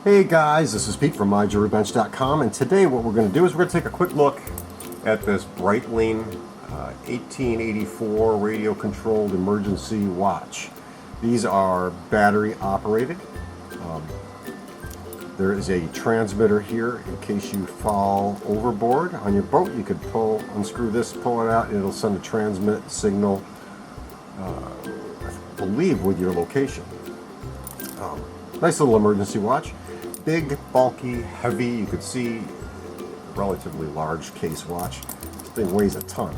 Hey guys, this is Pete from MyJewelryBench.com, and today what we're going to do is we're going to take a quick look at this Breitling 1884 radio-controlled emergency watch. These are battery operated. There is a transmitter here in case you fall overboard on your boat. You could unscrew this, pull it out, and it'll send a transmit signal, I believe, with your location. Nice little emergency watch. Big, bulky, heavy. You could see relatively large case watch. This thing weighs a ton.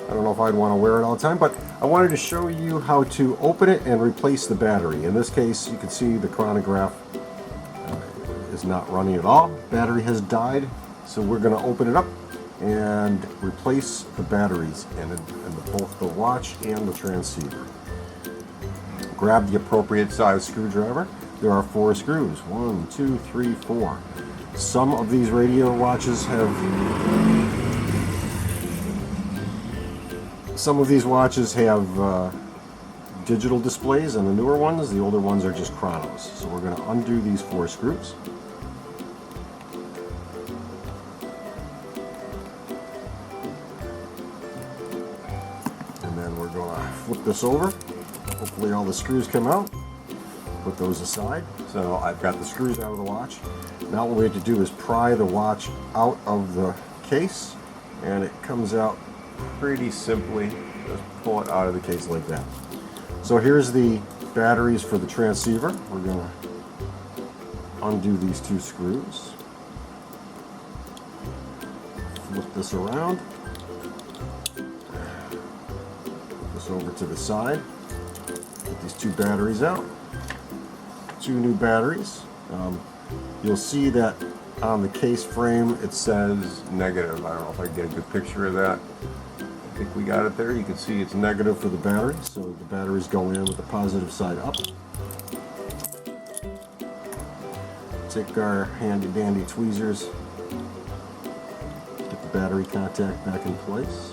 I don't know if I'd want to wear it all the time, but I wanted to show you how to open it and replace the battery. In this case, you can see the chronograph is not running at all. Battery has died, so we're going to open it up and replace the batteries in both the watch and the transceiver. Grab the appropriate size screwdriver. There are 4 screws. 1, 2, 3, 4. Some of these radio watches have digital displays, and the newer ones, the older ones, are just chronos. So we're going to undo these 4 screws. And then we're going to flip this over. Hopefully all the screws come out. Put those aside. So I've got the screws out of the watch. Now what we have to do is pry the watch out of the case, and it comes out pretty simply. Just pull it out of the case like that. So here's the batteries for the transceiver. We're going to undo these 2 screws. Flip this around. Put this over to the side. Get these 2 batteries out. 2 new batteries. You'll see that on the case frame it says negative. I don't know if I can get a good picture of that. I think we got it there. You can see it's negative for the battery, so the batteries go in with the positive side up. Take our handy dandy tweezers, get the battery contact back in place.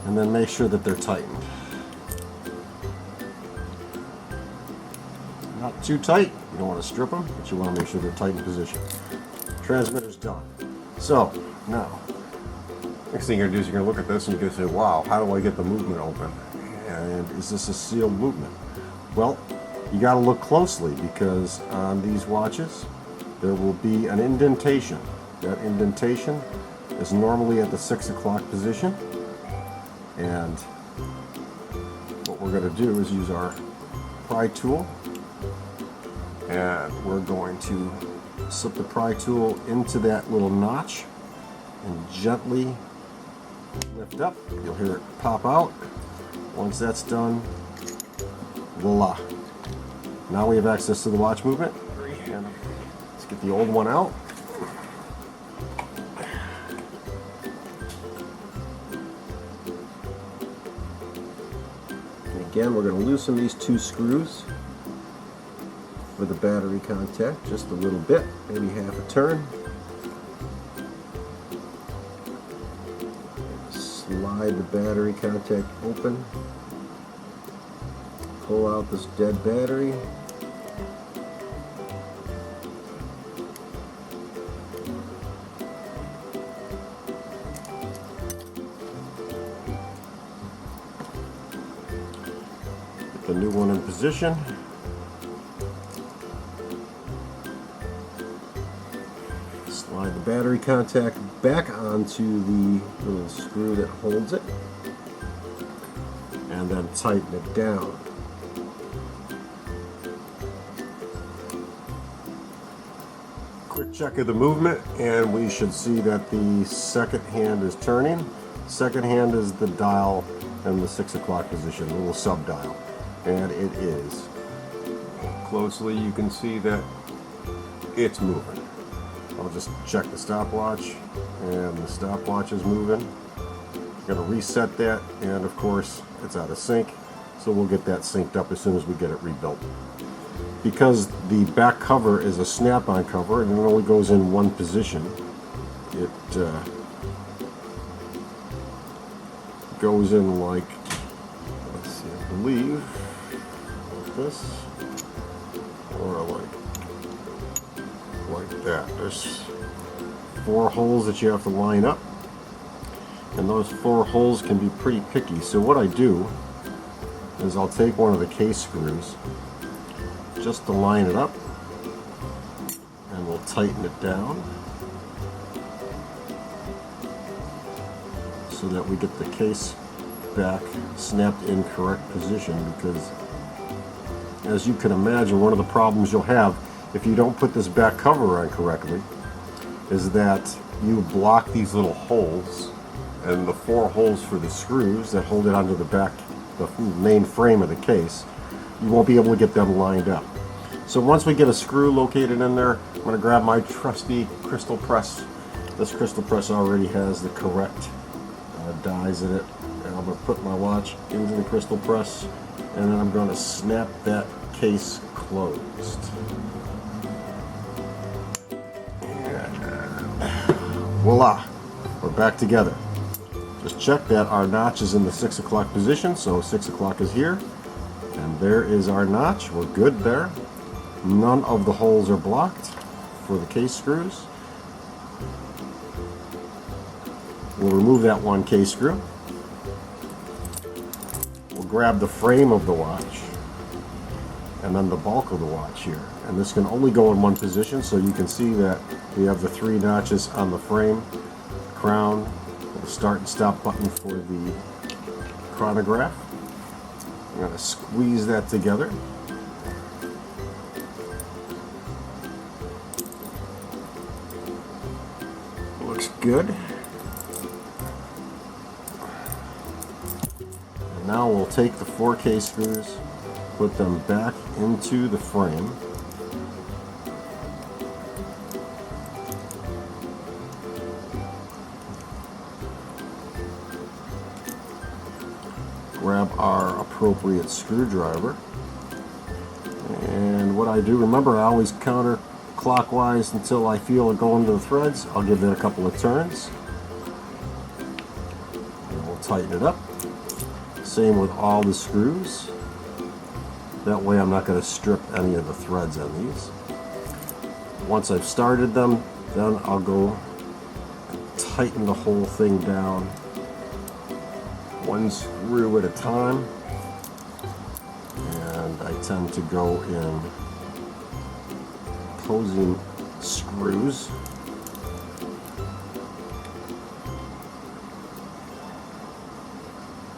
And then make sure that they're tightened. Not too tight, you don't want to strip them, but you want to make sure they're tight in position. Transmitter's done. So, now, next thing you're going to do is you're going to look at this and you're going to say, wow, how do I get the movement open? And is this a sealed movement? Well, you got to look closely, because on these watches there will be an indentation. That indentation is normally at the 6 o'clock position. And what we're going to do is use our pry tool, and we're going to slip the pry tool into that little notch and gently lift up. You'll hear it pop out. Once that's done, voila. Now we have access to the watch movement. And let's get the old one out. Again, we're going to loosen these 2 screws for the battery contact just a little bit, maybe half a turn. Slide the battery contact open. Pull out this dead battery. The new one in position. Slide the battery contact back onto the little screw that holds it, and then tighten it down. Quick check of the movement, and we should see that the second hand is turning. Second hand is the dial in the 6 o'clock position, the little sub dial. And it is. Closely you can see that it's moving. I'll just check the stopwatch, and the stopwatch is moving. I'm going to reset that, and of course it's out of sync, so we'll get that synced up as soon as we get it rebuilt. Because the back cover is a snap-on cover and it only goes in one position, it goes in like believe like this, or like that. There's 4 holes that you have to line up, and those 4 holes can be pretty picky. So what I do is I'll take one of the case screws just to line it up, and we'll tighten it down so that we get the case back snapped in correct position, because as you can imagine, one of the problems you'll have if you don't put this back cover on correctly is that you block these little holes, and the 4 holes for the screws that hold it onto the back, the main frame of the case, you won't be able to get them lined up. So once we get a screw located in there, I'm going to grab my trusty crystal press. This crystal press already has the correct dies in it, and I'm going to put my watch into the crystal press, and then I'm going to snap that case closed. Voila, we're back together. Just check that our notch is in the 6 o'clock position, so 6 o'clock is here, and there is our notch. We're good there. None of the holes are blocked for the case screws. We'll remove that one case screw. We'll grab the frame of the watch and then the bulk of the watch here, and this can only go in one position, so you can see that we have the 3 notches on the frame, crown, the start and stop button for the chronograph. I'm going to squeeze that together. Looks good. And now we'll take the 4 case screws, put them back into the frame. Grab our appropriate screwdriver, and what I do, remember I always counterclockwise until I feel it going to the threads. I'll give it a couple of turns and we'll tighten it up. Same with all the screws. That way I'm not going to strip any of the threads on these. Once I've started them, then I'll go tighten the whole thing down, one screw at a time, and I tend to go in opposing screws.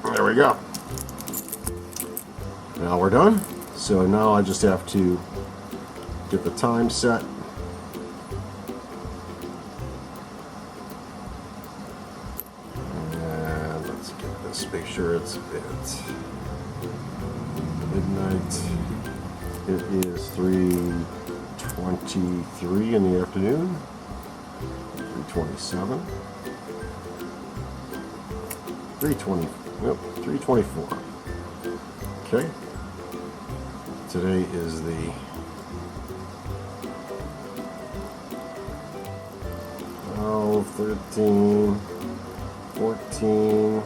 There we go. Now we're done. So now I just have to get the time set. And let's get this, make sure it's midnight. It is 3:23 in the afternoon. 3:27. 3:24. Okay. Today is the 12, 13, 14,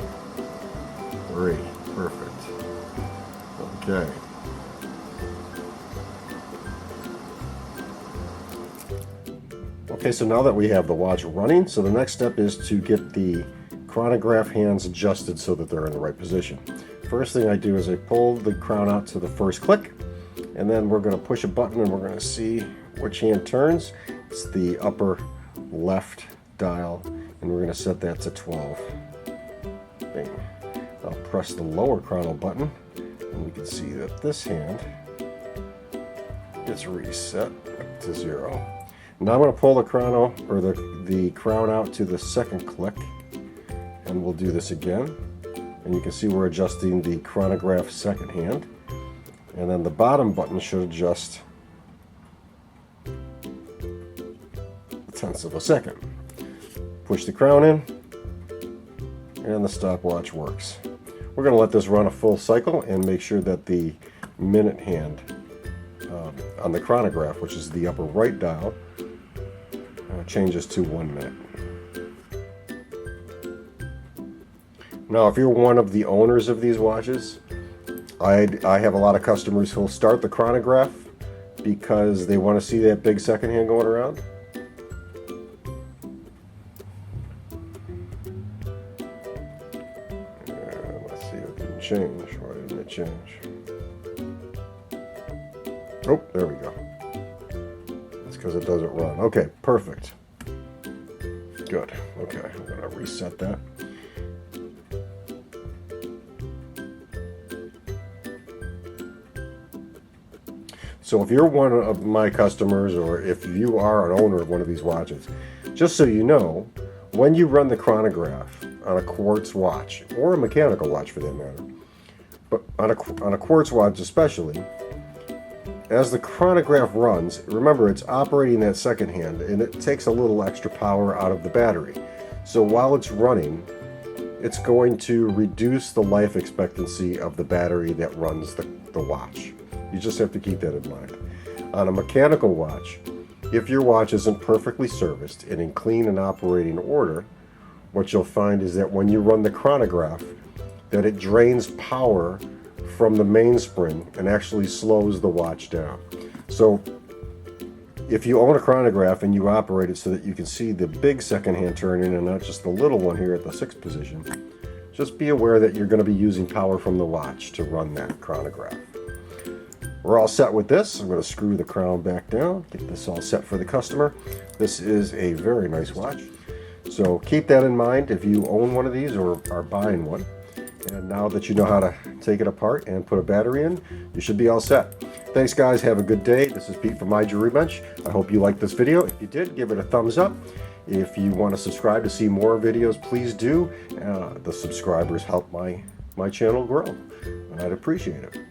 3. Perfect. Okay. Okay, so now that we have the watch running, so the next step is to get the chronograph hands adjusted so that they're in the right position. First thing I do is I pull the crown out to the first click, and then we're going to push a button and we're going to see which hand turns. It's the upper left dial, and we're going to set that to 12. Bing. I'll press the lower chronal button, and we can see that this hand is reset to 0. Now I'm going to pull the chrono, or the crown out to the second click, and we'll do this again. And you can see we're adjusting the chronograph second hand. And then the bottom button should adjust tenths of a second. Push the crown in, and the stopwatch works. We're going to let this run a full cycle and make sure that the minute hand on the chronograph, which is the upper right dial, changes to 1 minute. Now, if you're one of the owners of these watches, I have a lot of customers who'll start the chronograph because they want to see that big second hand going around. And let's see if it didn't change. Why didn't it change? Oh, there we go. That's because it doesn't run. Okay, perfect. Good. Okay, I'm going to reset that. So if you're one of my customers, or if you are an owner of one of these watches, just so you know, when you run the chronograph on a quartz watch, or a mechanical watch for that matter, but on a quartz watch especially, as the chronograph runs, remember it's operating that second hand, and it takes a little extra power out of the battery. So while it's running, it's going to reduce the life expectancy of the battery that runs the watch. You just have to keep that in mind. On a mechanical watch, if your watch isn't perfectly serviced and in clean and operating order, what you'll find is that when you run the chronograph, that it drains power from the mainspring and actually slows the watch down. So if you own a chronograph and you operate it so that you can see the big second hand turning and not just the little one here at the 6th position, just be aware that you're going to be using power from the watch to run that chronograph. We're all set with this. I'm going to screw the crown back down, get this all set for the customer. This is a very nice watch. So keep that in mind if you own one of these or are buying one. And now that you know how to take it apart and put a battery in, you should be all set. Thanks guys, have a good day. This is Pete from My Jewelry Bench. I hope you liked this video. If you did, give it a thumbs up. If you want to subscribe to see more videos, please do. The subscribers help my channel grow. I'd appreciate it.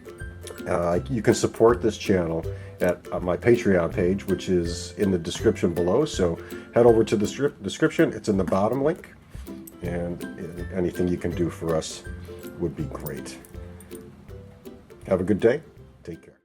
You can support this channel at my Patreon page, which is in the description below. So head over to the description. It's in the bottom link. And anything you can do for us would be great. Have a good day. Take care.